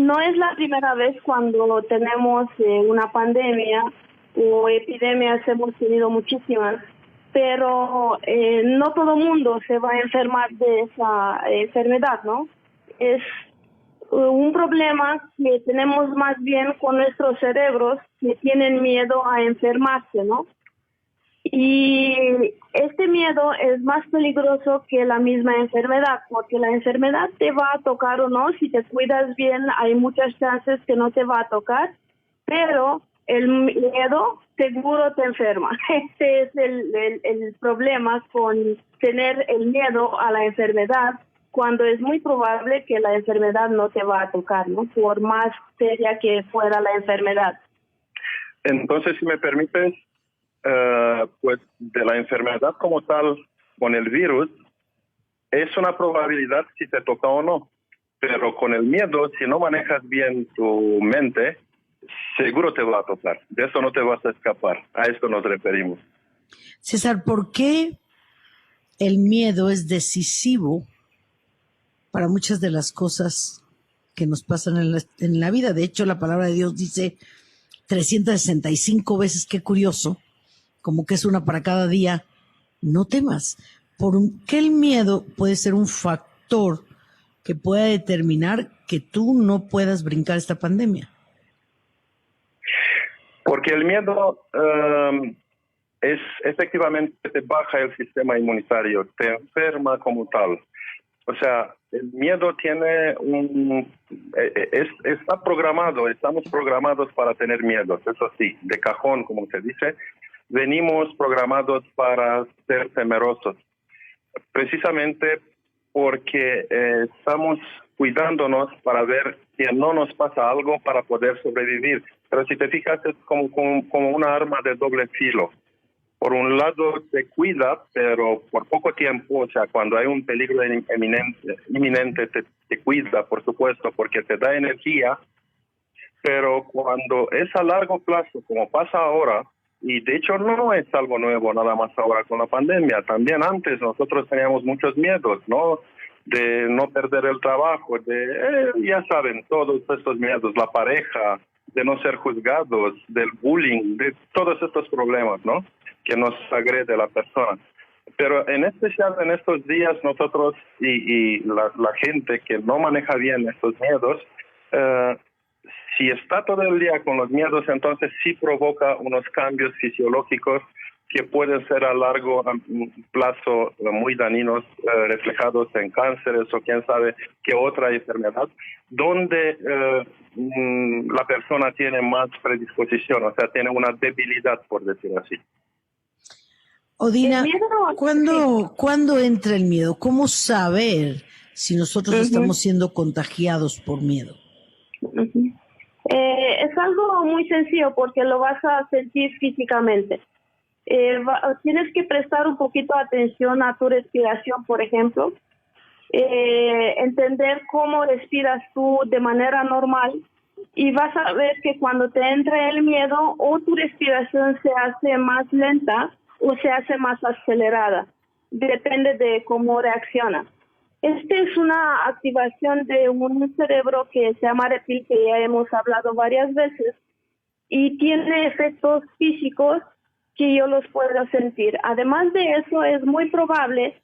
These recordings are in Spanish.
no es la primera vez cuando tenemos una pandemia o epidemias, hemos tenido muchísimas, pero no todo mundo se va a enfermar de esa enfermedad, ¿no? Es un problema que tenemos más bien con nuestros cerebros que tienen miedo a enfermarse, ¿no? Y este miedo es más peligroso que la misma enfermedad, porque la enfermedad te va a tocar o no, si te cuidas bien hay muchas chances que no te va a tocar, pero el miedo seguro te enferma. Este es el problema con tener el miedo a la enfermedad, cuando es muy probable que la enfermedad no te va a tocar, ¿no? Por más seria que fuera la enfermedad. Entonces, si me permites, pues de la enfermedad como tal, con el virus, es una probabilidad si te toca o no. Pero con el miedo, si no manejas bien tu mente, seguro te va a tocar. De eso no te vas a escapar. A esto nos referimos. César, ¿por qué el miedo es decisivo para muchas de las cosas que nos pasan en la vida? De hecho, la palabra de Dios dice 365 veces, qué curioso, como que es una para cada día. No temas. ¿Por qué el miedo puede ser un factor que pueda determinar que tú no puedas brincar esta pandemia? Porque el miedo es efectivamente te baja el sistema inmunitario, te enferma como tal. O sea, el miedo tiene está programado, estamos programados para tener miedos, eso sí, de cajón, como se dice, venimos programados para ser temerosos, precisamente porque estamos cuidándonos para ver que no nos pasa algo para poder sobrevivir. Pero si te fijas, es como una arma de doble filo. Por un lado te cuida, pero por poco tiempo, o sea, cuando hay un peligro inminente te cuida, por supuesto, porque te da energía, pero cuando es a largo plazo, como pasa ahora, y de hecho no es algo nuevo nada más ahora con la pandemia, también antes nosotros teníamos muchos miedos, ¿no? De no perder el trabajo, ya saben, todos estos miedos, la pareja, de no ser juzgados, del bullying, de todos estos problemas, ¿no? Que nos agrede la persona. Pero en especial en estos días nosotros y la gente que no maneja bien estos miedos, si está todo el día con los miedos, entonces sí provoca unos cambios fisiológicos que pueden ser a largo plazo muy dañinos, reflejados en cánceres o quién sabe qué otra enfermedad, donde la persona tiene más predisposición, o sea, tiene una debilidad, por decir así. Odina, ¿cuándo entra el miedo? ¿Cómo saber si nosotros estamos siendo contagiados por miedo? Es algo muy sencillo porque lo vas a sentir físicamente. Tienes que prestar un poquito de atención a tu respiración, por ejemplo. Entender cómo respiras tú de manera normal y vas a ver que cuando te entra el miedo o tu respiración se hace más lenta o se hace más acelerada. Depende de cómo reacciona. Esta es una activación de un cerebro que se llama reptil, que ya hemos hablado varias veces, y tiene efectos físicos que yo los puedo sentir. Además de eso, es muy probable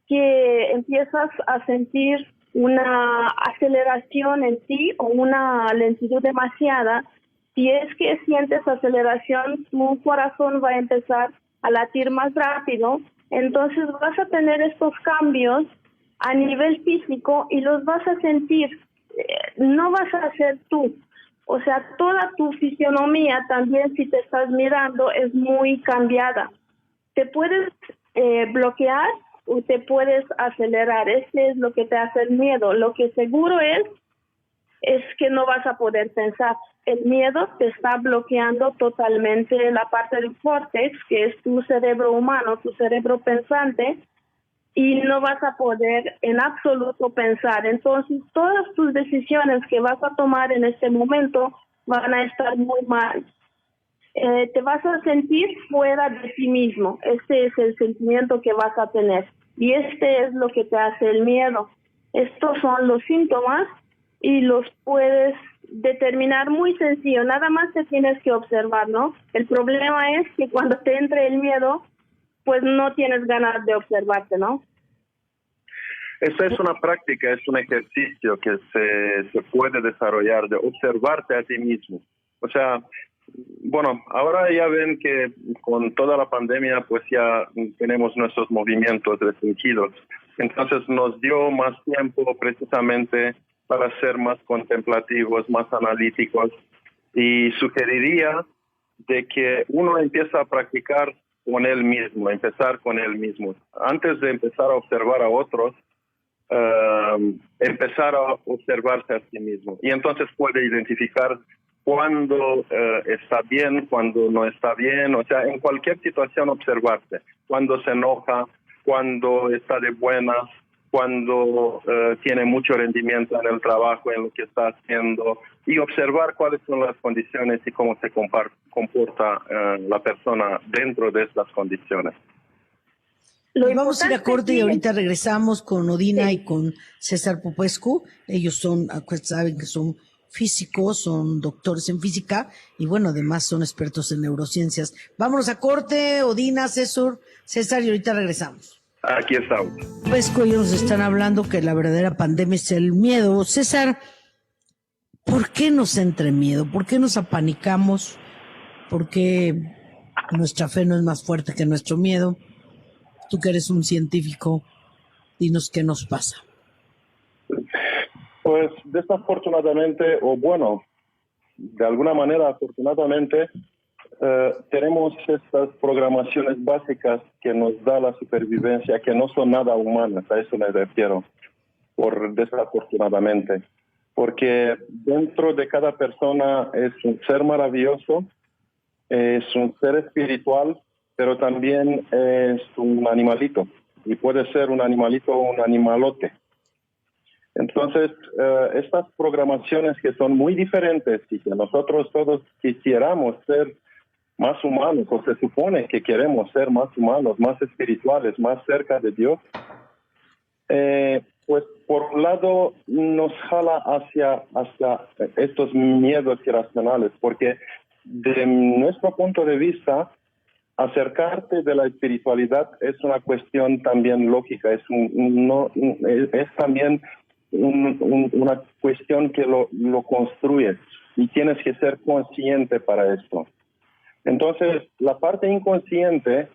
que empiezas a sentir una aceleración en ti o una lentitud demasiada. Si es que sientes aceleración, tu corazón va a empezar a latir más rápido, entonces vas a tener estos cambios a nivel físico y los vas a sentir. No vas a ser tú. O sea, toda tu fisionomía también, si te estás mirando, es muy cambiada. Te puedes bloquear o te puedes acelerar. Este es lo que te hace el miedo. Lo que seguro es que no vas a poder pensar. El miedo te está bloqueando totalmente la parte del córtex, que es tu cerebro humano, tu cerebro pensante, y no vas a poder en absoluto pensar. Entonces, todas tus decisiones que vas a tomar en este momento van a estar muy mal. Te vas a sentir fuera de ti mismo. Este es el sentimiento que vas a tener. Y este es lo que te hace el miedo. Estos son los síntomas y los puedes determinar muy sencillo, nada más te tienes que observar, ¿no? El problema es que cuando te entre el miedo, pues no tienes ganas de observarte, ¿no? Esa es una práctica, es un ejercicio que se puede desarrollar, de observarte a ti mismo. O sea, bueno, ahora ya ven que con toda la pandemia pues ya tenemos nuestros movimientos restringidos. Entonces nos dio más tiempo precisamente para ser más contemplativos, más analíticos. Y sugeriría de que uno empieza a practicar con él mismo, empezar con él mismo. Antes de empezar a observar a otros, empezar a observarse a sí mismo. Y entonces puede identificar cuando está bien, cuando no está bien, o sea, en cualquier situación observarse, cuando se enoja, cuando está de buenas, cuando tiene mucho rendimiento en el trabajo, en lo que está haciendo, y observar cuáles son las condiciones y cómo se comporta la persona dentro de estas condiciones. Vamos a ir a corte y ahorita regresamos con Odina y con César Popescu. Ellos saben que son físicos, son doctores en física y bueno, además son expertos en neurociencias. Vámonos a corte, Odina, César, y ahorita regresamos. Aquí estamos. Popescu, ellos nos están hablando que la verdadera pandemia es el miedo. César, ¿por qué nos entra miedo? ¿Por qué nos apanicamos? ¿Por qué nuestra fe no es más fuerte que nuestro miedo? Tú que eres un científico, dinos qué nos pasa. Pues desafortunadamente, o bueno, de alguna manera afortunadamente, tenemos estas programaciones básicas que nos da la supervivencia, que no son nada humanas, a eso me refiero, desafortunadamente. Porque dentro de cada persona es un ser maravilloso, es un ser espiritual, pero también es un animalito, y puede ser un animalito o un animalote. Entonces, estas programaciones que son muy diferentes y que nosotros todos quisiéramos ser más humanos, o se supone que queremos ser más humanos, más espirituales, más cerca de Dios, pues por un lado nos jala hacia estos miedos irracionales, porque de nuestro punto de vista, acercarte de la espiritualidad es una cuestión también lógica, es también una cuestión que lo construyes y tienes que ser consciente para esto. Entonces, la parte inconsciente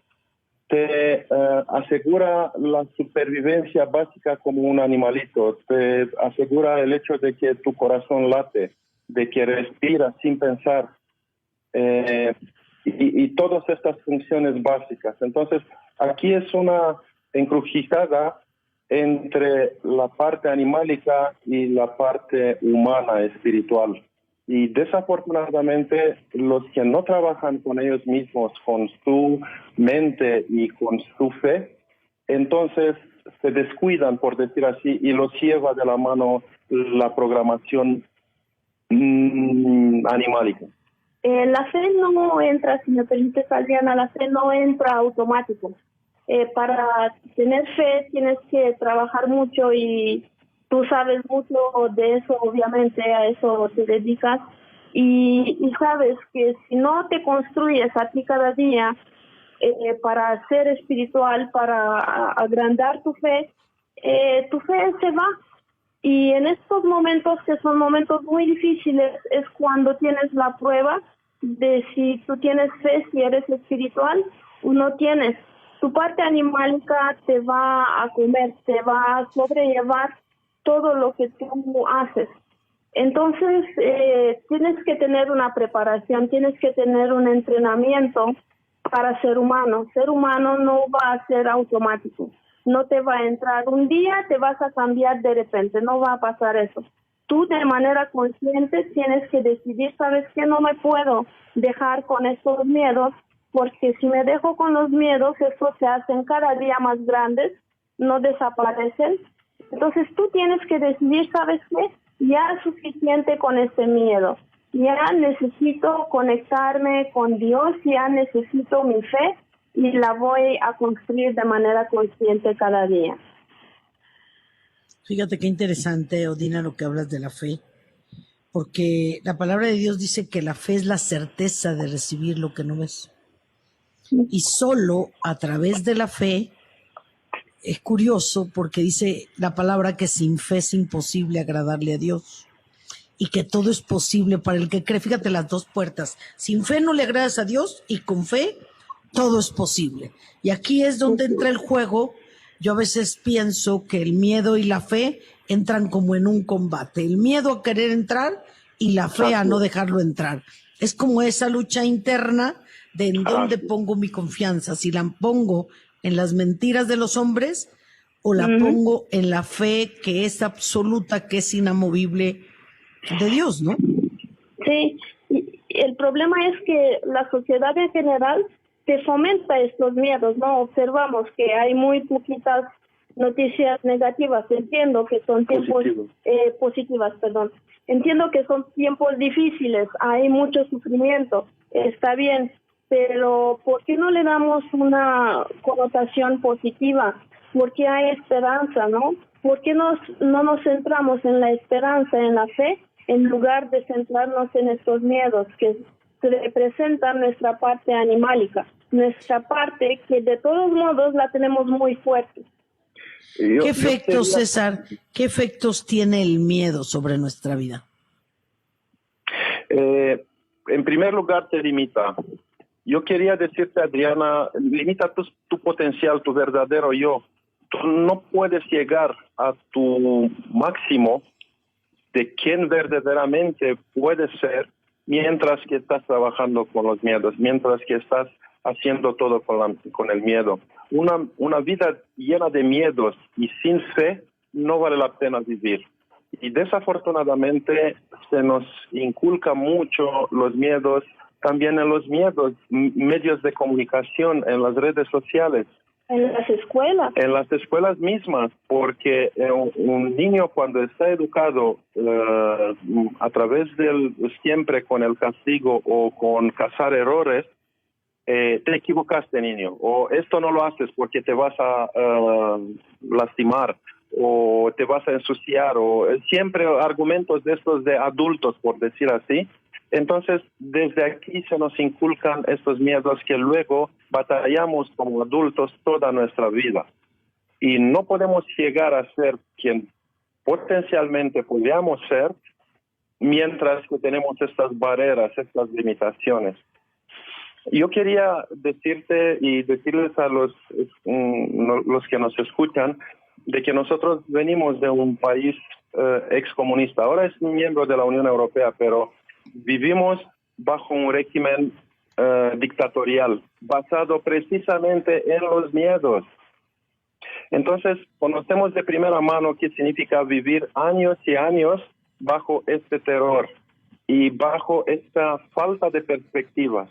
te asegura la supervivencia básica como un animalito, te asegura el hecho de que tu corazón late, de que respiras sin pensar, y todas estas funciones básicas. Entonces, aquí es una encrucijada entre la parte animálica y la parte humana, espiritual. Y desafortunadamente, los que no trabajan con ellos mismos, con su mente y con su fe, entonces se descuidan, por decir así, y los lleva de la mano la programación animálica. La fe no entra, si me permites, Adriana, la fe no entra automático. Para tener fe tienes que trabajar mucho y tú sabes mucho de eso, obviamente, a eso te dedicas. Y sabes que si no te construyes a ti cada día para ser espiritual, para agrandar tu fe se va. Y en estos momentos, que son momentos muy difíciles, es cuando tienes la prueba de si tú tienes fe, si eres espiritual o no tienes. Tu parte animálica te va a comer, te va a sobrellevar todo lo que tú haces. Entonces, tienes que tener una preparación, tienes que tener un entrenamiento para ser humano. Ser humano no va a ser automático. No te va a entrar un día, te vas a cambiar de repente, no va a pasar eso. Tú de manera consciente tienes que decidir, ¿sabes qué? No me puedo dejar con estos miedos, porque si me dejo con los miedos, estos se hacen cada día más grandes, no desaparecen. Entonces tú tienes que decidir, ¿sabes qué? Ya es suficiente con este miedo. Ya necesito conectarme con Dios, ya necesito mi fe y la voy a construir de manera consciente cada día. Fíjate qué interesante, Odina, lo que hablas de la fe, porque la palabra de Dios dice que la fe es la certeza de recibir lo que no ves. Y solo a través de la fe, es curioso porque dice la palabra que sin fe es imposible agradarle a Dios y que todo es posible para el que cree. Fíjate las dos puertas. Sin fe no le agradas a Dios y con fe todo es posible. Y aquí es donde entra el juego. Yo a veces pienso que el miedo y la fe entran como en un combate. El miedo a querer entrar y la fe a no dejarlo entrar. Es como esa lucha interna de en dónde pongo mi confianza. Si la pongo en las mentiras de los hombres o la pongo en la fe que es absoluta, que es inamovible de Dios, ¿no? Sí, y el problema es que la sociedad en general te fomenta estos miedos, ¿no? Observamos que hay muy poquitas noticias negativas. Entiendo que son tiempos positivas, perdón. Entiendo que son tiempos difíciles, hay mucho sufrimiento, está bien, pero ¿por qué no le damos una connotación positiva? Porque hay esperanza, ¿no? ¿Por qué no nos centramos en la esperanza, en la fe, en lugar de centrarnos en estos miedos que representan nuestra parte animálica, nuestra parte que de todos modos la tenemos muy fuerte? ¿Qué efectos, César, qué efectos tiene el miedo sobre nuestra vida? En primer lugar, te limita. Yo quería decirte, Adriana, limita tu potencial, tu verdadero yo. Tú no puedes llegar a tu máximo de quién verdaderamente puedes ser mientras que estás trabajando con los miedos, mientras que estás haciendo todo con el miedo. Una vida llena de miedos y sin fe no vale la pena vivir. Y desafortunadamente se nos inculca mucho los miedos, también en los medios de comunicación, en las redes sociales. En las escuelas. En las escuelas mismas, porque un niño cuando está educado a través siempre con el castigo o con cazar errores, te equivocaste, niño, o esto no lo haces porque te vas a lastimar o te vas a ensuciar, o siempre argumentos de estos de adultos, por decir así. Entonces, desde aquí se nos inculcan estos miedos que luego batallamos como adultos toda nuestra vida. Y no podemos llegar a ser quien potencialmente podríamos ser mientras que tenemos estas barreras, estas limitaciones. Yo quería decirte y decirles a los que nos escuchan de que nosotros venimos de un país excomunista. Ahora es miembro de la Unión Europea, pero vivimos bajo un régimen dictatorial basado precisamente en los miedos. Entonces, conocemos de primera mano qué significa vivir años y años bajo este terror y bajo esta falta de perspectivas.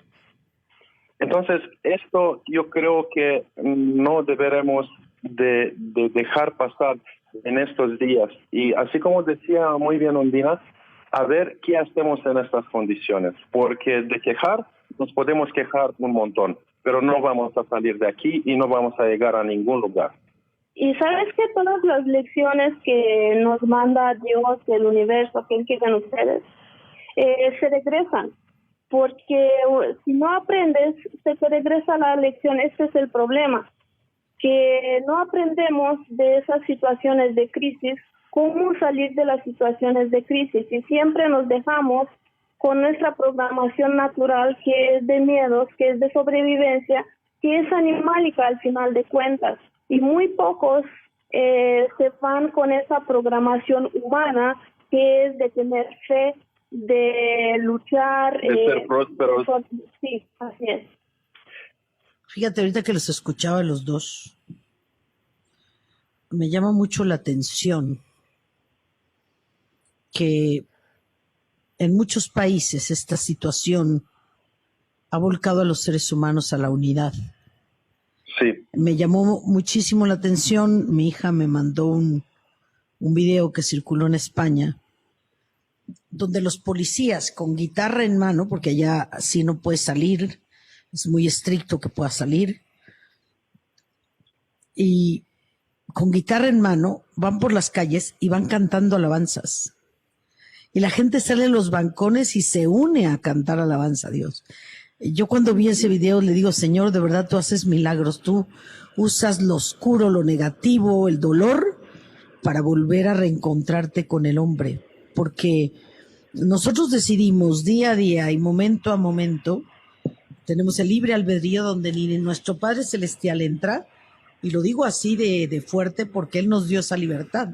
Entonces, esto yo creo que no deberemos de dejar pasar en estos días. Y así como decía muy bien Ondina, a ver qué hacemos en estas condiciones, porque de quejar nos podemos quejar un montón, pero no vamos a salir de aquí y no vamos a llegar a ningún lugar. Y sabes que todas las lecciones que nos manda Dios, el universo, que quieren ustedes, se regresan, porque si no aprendes, se te regresa la lección. Este es el problema, que no aprendemos de esas situaciones de crisis, cómo salir de las situaciones de crisis, y siempre nos dejamos con nuestra programación natural, que es de miedos, que es de sobrevivencia, que es animálica al final de cuentas, y muy pocos se van con esa programación humana, que es de tener fe, de luchar, de ser prósperos. Sí, así es. Fíjate, ahorita que los escuchaba a los dos, me llama mucho la atención que en muchos países esta situación ha volcado a los seres humanos a la unidad. Sí. Me llamó muchísimo la atención, mi hija me mandó un video que circuló en España, donde los policías con guitarra en mano, porque allá así no puede salir, es muy estricto que pueda salir, y con guitarra en mano van por las calles y van cantando alabanzas. y la gente sale a los balcones y se une a cantar alabanza a Dios. Yo cuando vi ese video le digo, Señor, de verdad tú haces milagros, tú usas lo oscuro, lo negativo, el dolor, para volver a reencontrarte con el hombre, porque nosotros decidimos día a día y momento a momento, tenemos el libre albedrío donde ni nuestro Padre Celestial entra, y lo digo así de fuerte porque Él nos dio esa libertad.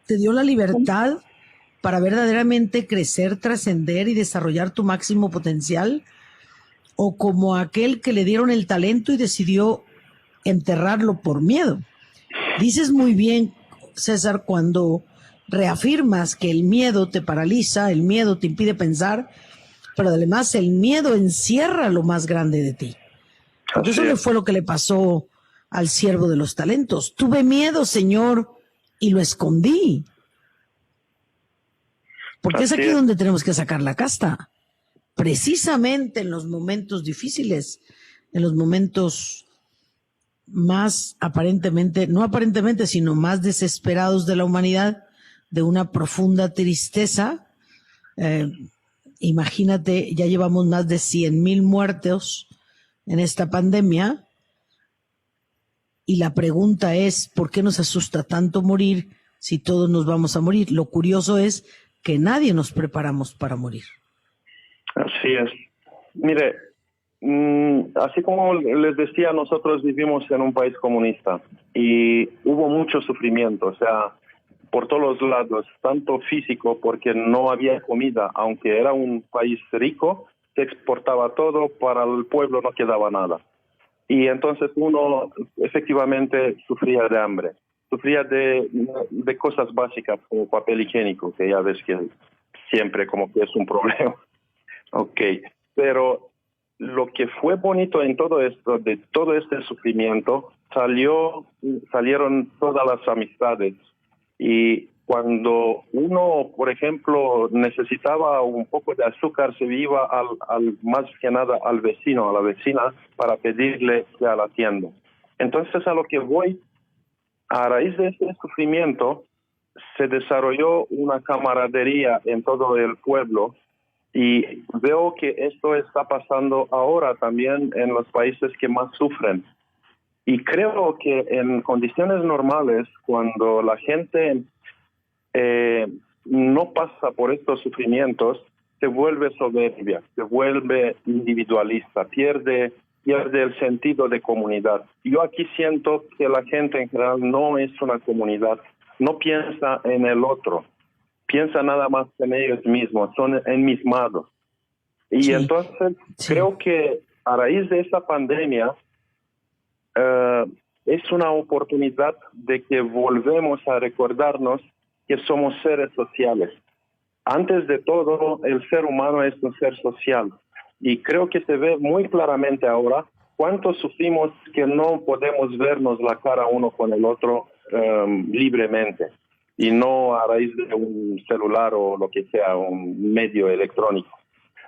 Te dio la libertad para verdaderamente crecer, trascender y desarrollar tu máximo potencial, o como aquel que le dieron el talento y decidió enterrarlo por miedo. Dices muy bien, César, cuando reafirmas que el miedo te paraliza, el miedo te impide pensar, pero además el miedo encierra lo más grande de ti. Porque eso fue lo que le pasó al siervo de los talentos. Tuve miedo, Señor, y lo escondí. Porque es aquí donde tenemos que sacar la casta. Precisamente en los momentos difíciles, en los momentos más aparentemente, no aparentemente, sino más desesperados de la humanidad, de una profunda tristeza. Imagínate, ya llevamos más de 100,000 muertos en esta pandemia, y la pregunta es, ¿por qué nos asusta tanto morir si todos nos vamos a morir? Lo curioso es que nadie nos preparamos para morir. Así es. Mire, así como les decía, nosotros vivimos en un país comunista y hubo mucho sufrimiento, o sea, por todos los lados, tanto físico, porque no había comida, aunque era un país rico, se exportaba todo, para el pueblo no quedaba nada. Y entonces uno efectivamente sufría de hambre, sufría de cosas básicas como papel higiénico, que ya ves que siempre como que es un problema. Okay, pero lo que fue bonito en todo esto, de todo este sufrimiento, salieron todas las amistades. Y cuando uno, por ejemplo, necesitaba un poco de azúcar, se iba más que nada al vecino, a la vecina, para pedirle a la tienda. Entonces, a lo que voy, a raíz de este sufrimiento, se desarrolló una camaradería en todo el pueblo. Y veo que esto está pasando ahora también en los países que más sufren. Y creo que en condiciones normales, cuando la gente no pasa por estos sufrimientos, se vuelve soberbia, se vuelve individualista, pierde el sentido de comunidad. Yo aquí siento que la gente en general no es una comunidad, no piensa en el otro. Piensa nada más en ellos mismos, son enmismados. Y entonces creo que a raíz de esta pandemia es una oportunidad de que volvemos a recordarnos que somos seres sociales. Antes de todo, el ser humano es un ser social. Y creo que se ve muy claramente ahora cuánto sufrimos que no podemos vernos la cara uno con el otro libremente. Y no a raíz de un celular o lo que sea, un medio electrónico.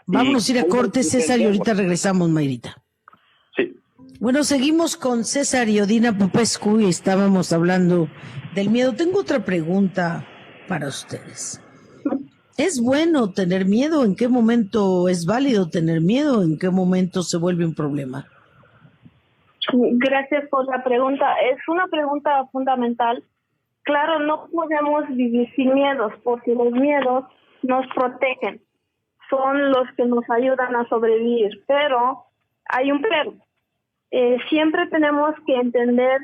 Vamos a ir a corte, César, y ahorita regresamos, Mayrita. Sí. Bueno, seguimos con César y Odina Popescu y estábamos hablando del miedo. Tengo otra pregunta para ustedes. ¿Es bueno tener miedo? ¿En qué momento es válido tener miedo? ¿En qué momento se vuelve un problema? Gracias por la pregunta. Es una pregunta fundamental. Claro, no podemos vivir sin miedos, porque los miedos nos protegen, son los que nos ayudan a sobrevivir, pero hay un pero. Siempre tenemos que entender,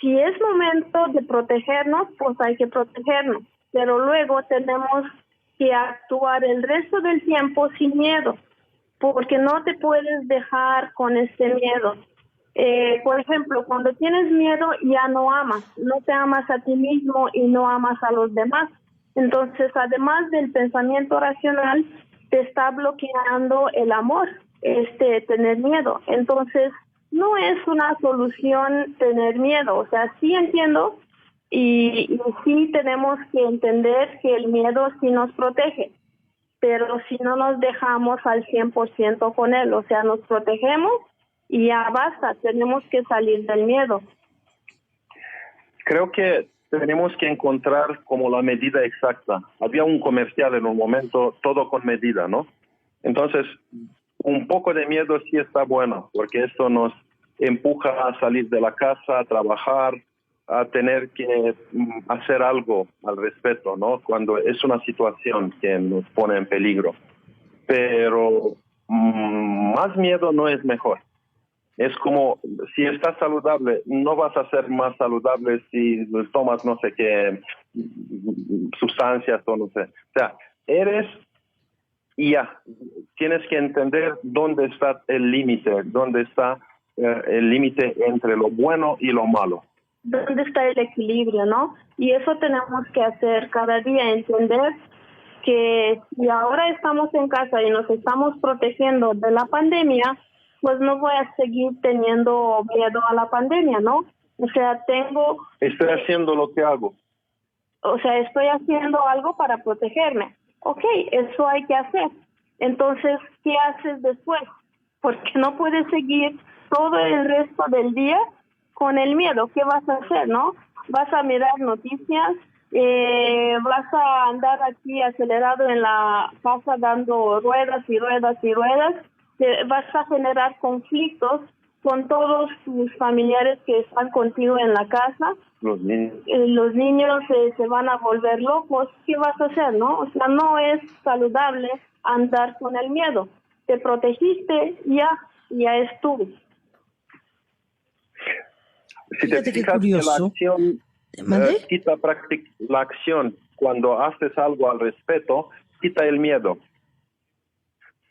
si es momento de protegernos, pues hay que protegernos, pero luego tenemos que actuar el resto del tiempo sin miedo, porque no te puedes dejar con este miedo. Por ejemplo, cuando tienes miedo ya no amas, no te amas a ti mismo y no amas a los demás. Entonces, además del pensamiento racional, te está bloqueando el amor, tener miedo. Entonces, no es una solución tener miedo. O sea, sí entiendo y sí tenemos que entender que el miedo sí nos protege, pero si no nos dejamos al 100% con él, o sea, nos protegemos y ya basta, tenemos que salir del miedo. Creo que tenemos que encontrar como la medida exacta. Había un comercial en un momento, todo con medida, ¿no? Entonces, un poco de miedo sí está bueno, porque esto nos empuja a salir de la casa, a trabajar, a tener que hacer algo al respecto, ¿no? Cuando es una situación que nos pone en peligro. Pero más miedo no es mejor. Es como, si estás saludable, no vas a ser más saludable si tomas no sé qué sustancias o no sé. O sea, eres y ya. Tienes que entender dónde está el límite, dónde está el límite entre lo bueno y lo malo. ¿Dónde está el equilibrio, no? Y eso tenemos que hacer cada día, entender que si ahora estamos en casa y nos estamos protegiendo de la pandemia, pues no voy a seguir teniendo miedo a la pandemia, ¿no? O sea, estoy haciendo lo que hago. O sea, estoy haciendo algo para protegerme. Ok, eso hay que hacer. Entonces, ¿qué haces después? Porque no puedes seguir todo el resto del día con el miedo. ¿Qué vas a hacer, no? Vas a mirar noticias, vas a andar aquí acelerado en la casa dando ruedas y ruedas y ruedas, vas a generar conflictos con todos tus familiares que están contigo en la casa. Los niños se van a volver locos. ¿Qué vas a hacer, no? O sea, no es saludable andar con el miedo. Te protegiste, ya estuvo. Si te fijas que la acción quita la acción, cuando haces algo al respeto, quita el miedo.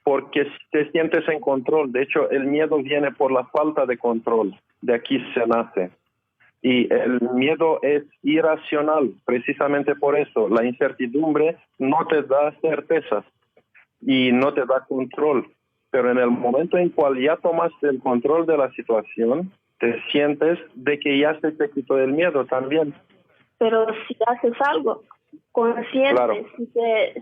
Porque te sientes en control. De hecho, el miedo viene por la falta de control. De aquí se nace. Y el miedo es irracional, precisamente por eso. La incertidumbre no te da certezas y no te da control. Pero en el momento en cual ya tomaste el control de la situación, te sientes de que ya se te quitó el miedo también. Pero si haces algo consciente, claro.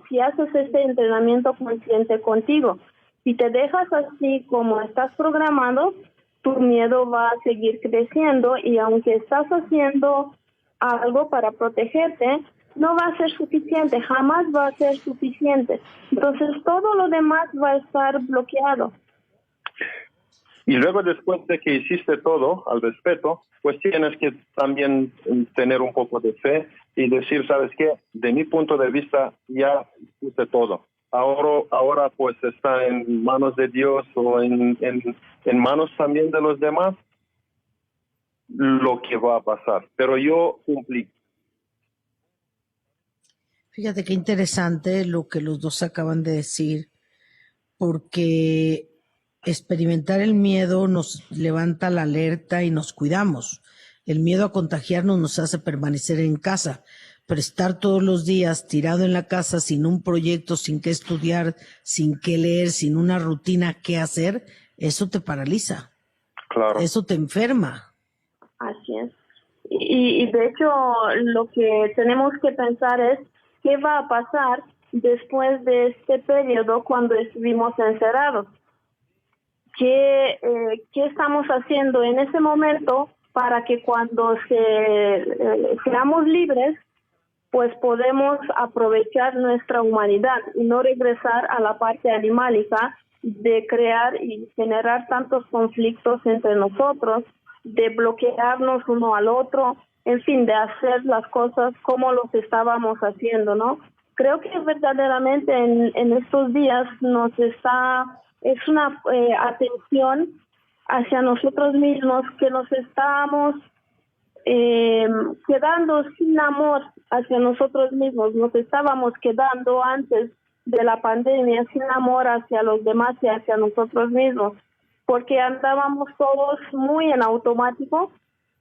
Si haces este entrenamiento consciente contigo, si te dejas así como estás programado, tu miedo va a seguir creciendo y aunque estás haciendo algo para protegerte, no va a ser suficiente, jamás va a ser suficiente. Entonces todo lo demás va a estar bloqueado. Y luego, después de que hiciste todo al respecto, pues tienes que también tener un poco de fe y decir, ¿sabes qué? De mi punto de vista, ya hice todo. Ahora pues está en manos de Dios o en manos también de los demás lo que va a pasar. Pero yo cumplí. Fíjate qué interesante lo que los dos acaban de decir, porque experimentar el miedo nos levanta la alerta y nos cuidamos. El miedo a contagiarnos nos hace permanecer en casa, pero estar todos los días tirado en la casa sin un proyecto, sin qué estudiar, sin qué leer, sin una rutina qué hacer, eso te paraliza. Claro. Eso te enferma. Así es. Y de hecho lo que tenemos que pensar es qué va a pasar después de este periodo cuando estuvimos encerrados. ¿Qué estamos haciendo en ese momento para que cuando seamos libres, pues podemos aprovechar nuestra humanidad y no regresar a la parte animálica de crear y generar tantos conflictos entre nosotros, de bloquearnos uno al otro, en fin, de hacer las cosas como los estábamos haciendo, ¿no? Creo que verdaderamente en estos días es una atención hacia nosotros mismos que nos estamos quedando sin amor hacia nosotros mismos. Nos estábamos quedando antes de la pandemia sin amor hacia los demás y hacia nosotros mismos, porque andábamos todos muy en automático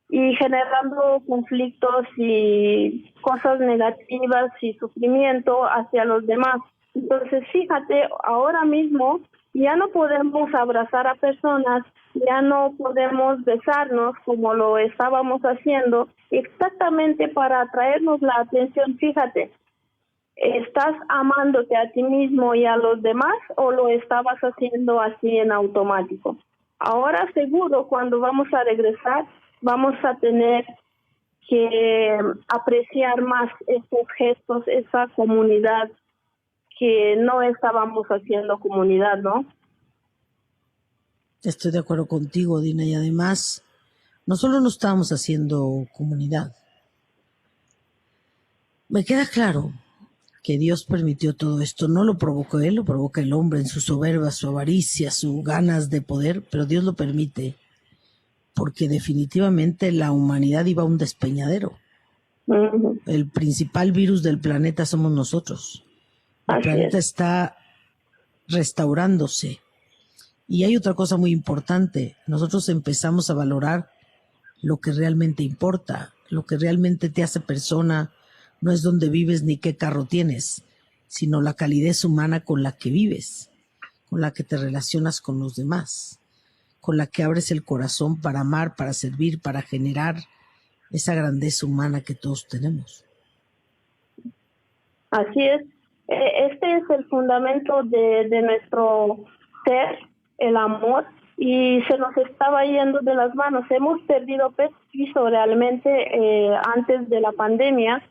y generando conflictos y cosas negativas y sufrimiento hacia los demás. Entonces, fíjate, ahora mismo ya no podemos abrazar a personas, ya no podemos besarnos como lo estábamos haciendo, exactamente para atraernos la atención. Fíjate, ¿estás amándote a ti mismo y a los demás o lo estabas haciendo así en automático? Ahora seguro cuando vamos a regresar vamos a tener que apreciar más esos gestos, esa comunidad que no estábamos haciendo comunidad, ¿no? Estoy de acuerdo contigo, Dina, y además, no solo no estábamos haciendo comunidad. Me queda claro que Dios permitió todo esto. No lo provocó Él, lo provoca el hombre en su soberbia, su avaricia, sus ganas de poder, pero Dios lo permite porque definitivamente la humanidad iba a un despeñadero. Uh-huh. El principal virus del planeta somos nosotros. El planeta está restaurándose. Y hay otra cosa muy importante. Nosotros empezamos a valorar lo que realmente importa, lo que realmente te hace persona. No es dónde vives ni qué carro tienes, sino la calidez humana con la que vives, con la que te relacionas con los demás, con la que abres el corazón para amar, para servir, para generar esa grandeza humana que todos tenemos. Así es. Este es el fundamento de nuestro ser, el amor, y se nos estaba yendo de las manos. Hemos perdido piso realmente antes de la pandemia,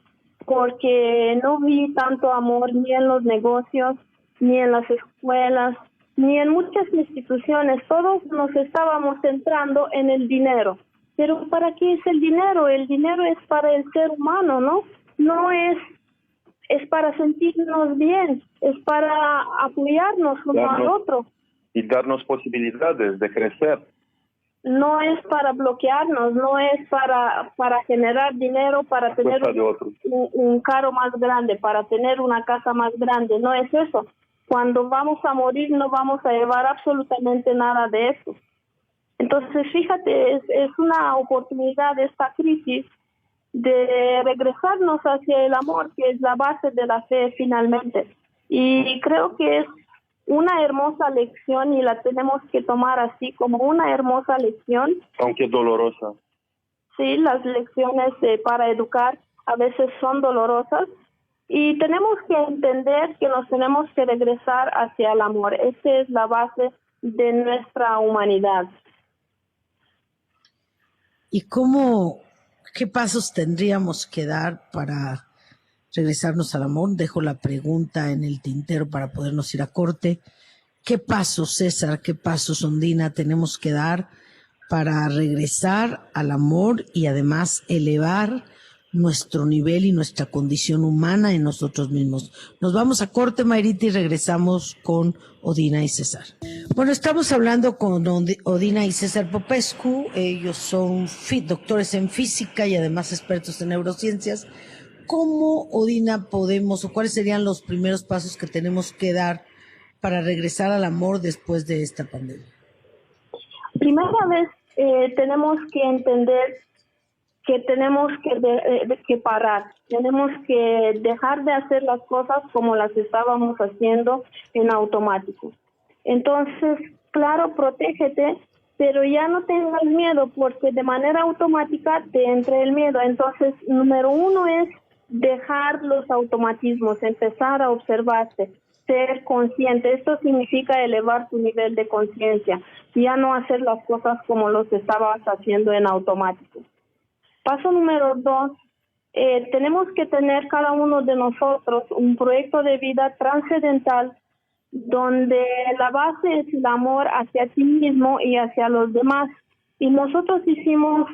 porque no vi tanto amor ni en los negocios, ni en las escuelas, ni en muchas instituciones. Todos nos estábamos centrando en el dinero. Pero ¿para qué es el dinero? El dinero es para el ser humano, ¿no? No es para sentirnos bien, es para apoyarnos uno al otro. Y darnos posibilidades de crecer. No es para bloquearnos, no es para generar dinero, para tener un carro más grande, para tener una casa más grande, no es eso. Cuando vamos a morir no vamos a llevar absolutamente nada de eso. Entonces, fíjate, es una oportunidad esta crisis de regresarnos hacia el amor, que es la base de la fe finalmente. Y creo que es una hermosa lección y la tenemos que tomar así como una hermosa lección. Aunque dolorosa. Sí, las lecciones para educar a veces son dolorosas y tenemos que entender que nos tenemos que regresar hacia el amor. Esa es la base de nuestra humanidad. ¿Y qué pasos tendríamos que dar para regresarnos al amor? Dejo la pregunta en el tintero para podernos ir a corte. ¿Qué pasos, César, qué pasos, Ondina, tenemos que dar para regresar al amor y además elevar nuestro nivel y nuestra condición humana en nosotros mismos? Nos vamos a corte, Mayrita, y regresamos con Ondina y César. Bueno, estamos hablando con Ondina y César Popescu. Ellos son doctores en física y además expertos en neurociencias. ¿Cómo, Ondina, podemos o cuáles serían los primeros pasos que tenemos que dar para regresar al amor después de esta pandemia? Primera vez tenemos que entender que tenemos que parar, tenemos que dejar de hacer las cosas como las estábamos haciendo en automático. Entonces, claro, protégete, pero ya no tengas miedo porque de manera automática te entra el miedo. Entonces, número uno es dejar los automatismos, empezar a observarte, ser consciente. Esto significa elevar tu nivel de conciencia, ya no hacer las cosas como los estabas haciendo en automático. Paso número 2, tenemos que tener cada uno de nosotros un proyecto de vida trascendental donde la base es el amor hacia ti mismo y hacia los demás. Y nosotros hicimos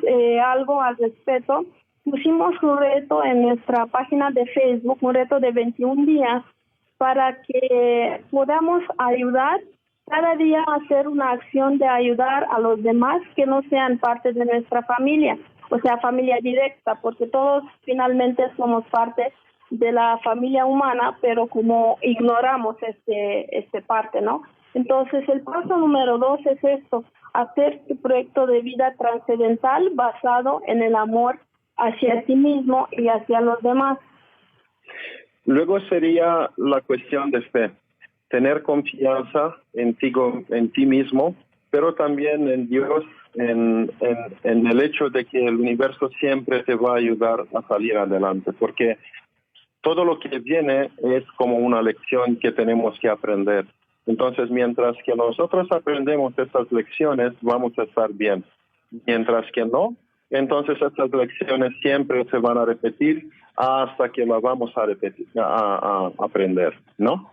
algo al respecto. Pusimos un reto en nuestra página de Facebook, un reto de 21 días, para que podamos ayudar cada día a hacer una acción de ayudar a los demás que no sean parte de nuestra familia, o sea, familia directa, porque todos finalmente somos parte de la familia humana, pero como ignoramos este parte, ¿no? Entonces, el paso número 2 es esto, hacer tu proyecto de vida trascendental basado en el amor hacia ti mismo y hacia los demás. Luego sería la cuestión de fe, tener confianza en ti mismo, pero también en Dios, en el hecho de que el universo siempre te va a ayudar a salir adelante, porque todo lo que viene es como una lección que tenemos que aprender. Entonces, mientras que nosotros aprendemos estas lecciones, vamos a estar bien. Mientras que no, Entonces estas lecciones siempre se van a repetir hasta que las vamos a repetir, a aprender, ¿no?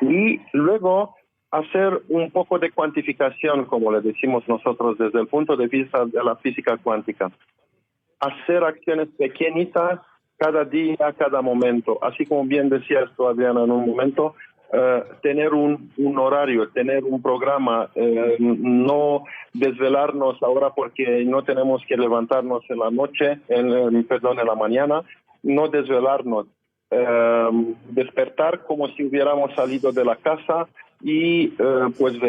Y luego hacer un poco de cuantificación, como le decimos nosotros desde el punto de vista de la física cuántica. Hacer acciones pequeñitas cada día, cada momento. Así como bien decías tú, Adriana, en un momento, tener un horario, tener un programa, no desvelarnos ahora porque no tenemos que levantarnos en la noche, en la mañana, no desvelarnos, despertar como si hubiéramos salido de la casa y pues